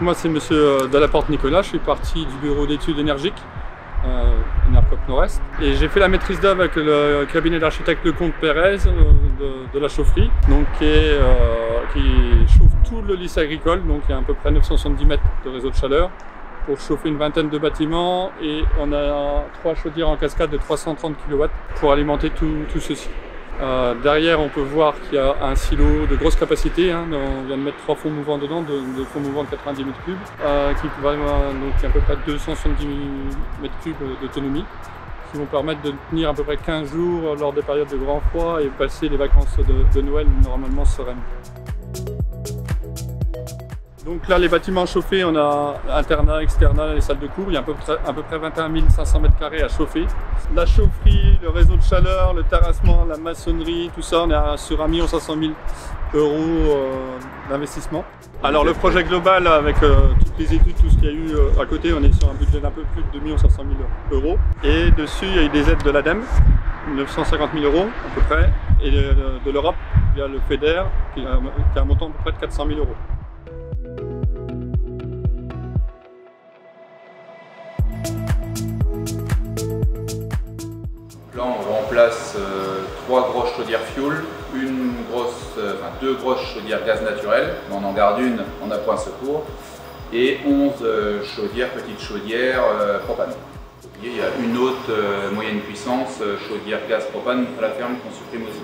moi c'est monsieur Delaporte Nicolas, je suis parti du bureau d'études énergiques, Enercop Nord-Est. Et j'ai fait la maîtrise d'œuvre avec le cabinet d'architecte Lecomte Pérez de la chaufferie, donc qui chauffe tout le lycée agricole, donc il y a à peu près 970 mètres de réseau de chaleur pour chauffer une vingtaine de bâtiments, et on a 3 chaudières en cascade de 330 kW pour alimenter tout ceci. Derrière, on peut voir qu'il y a un silo de grosse capacité, hein, on vient de mettre 3 fonds mouvants dedans, de fonds mouvants de 90 m3, qui va donc à peu près 270 m3 d'autonomie, qui vont permettre de tenir à peu près 15 jours lors des périodes de grand froid et passer les vacances de Noël normalement sereines. Donc là, les bâtiments chauffés, on a internat, externat, les salles de cours. Il y a à peu près 21 500 m² à chauffer. La chaufferie, le réseau de chaleur, le terrassement, la maçonnerie, tout ça, on est sur 1 500 000 € d'investissement. Alors le projet global, avec toutes les études, tout ce qu'il y a eu à côté, on est sur un budget d'un peu plus de 2 500 000 €. Et dessus, il y a eu des aides de l'ADEME, 950 000 € à peu près, et de l'Europe via le FEDER, qui a un montant à peu près de 400 000 €. Là, on remplace 3 grosses chaudières fuel, 2 grosses chaudières gaz naturel, mais on en garde une en appoint secours, et 11 chaudières, petites chaudières propane. Il y a une autre moyenne puissance, chaudière gaz propane à la ferme qu'on supprime aussi.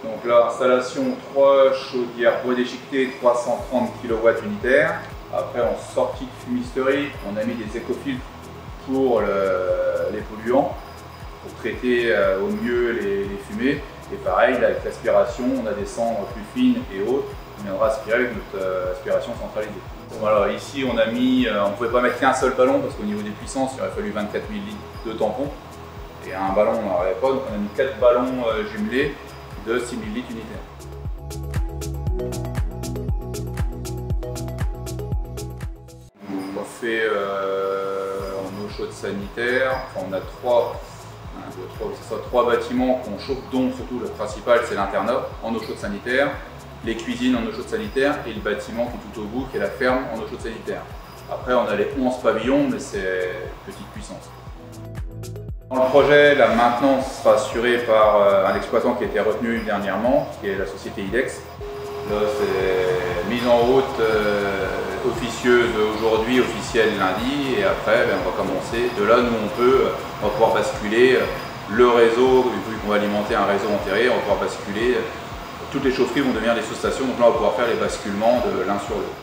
Donc là, installation 3 chaudières bois déchiquetées 330 kW unitaires. Après, en sortie de fumisterie, on a mis des écofiltres pour les polluants, pour traiter au mieux les fumées. Et pareil, là, avec l'aspiration, on a des cendres plus fines et hautes, on viendra aspirer avec notre aspiration centralisée. Voilà, ici on a mis, on ne pouvait pas mettre qu'un seul ballon parce qu'au niveau des puissances, il aurait fallu 24 000 litres de tampons. Et un ballon, on n'en avait pas, donc on a mis 4 ballons jumelés de 6 000 litres unitaires. On fait en eau chaude sanitaire, enfin, on a 3 bâtiments qu'on chauffe, dont surtout le principal c'est l'internat en eau chaude sanitaire, les cuisines en eau chaude sanitaire et le bâtiment qui est tout au bout qui est la ferme en eau chaude sanitaire. Après on a les 11 pavillons, mais c'est petite puissance. Dans le projet, la maintenance sera assurée par un exploitant qui a été retenu dernièrement, qui est la société IDEX. Là, c'est mise en route officieuse aujourd'hui, officielle lundi, et après on va commencer. De là, nous on va pouvoir basculer le réseau, vu qu'on va alimenter un réseau enterré, on va pouvoir basculer, toutes les chaufferies vont devenir des sous-stations, donc là on va pouvoir faire les basculements de l'un sur l'autre.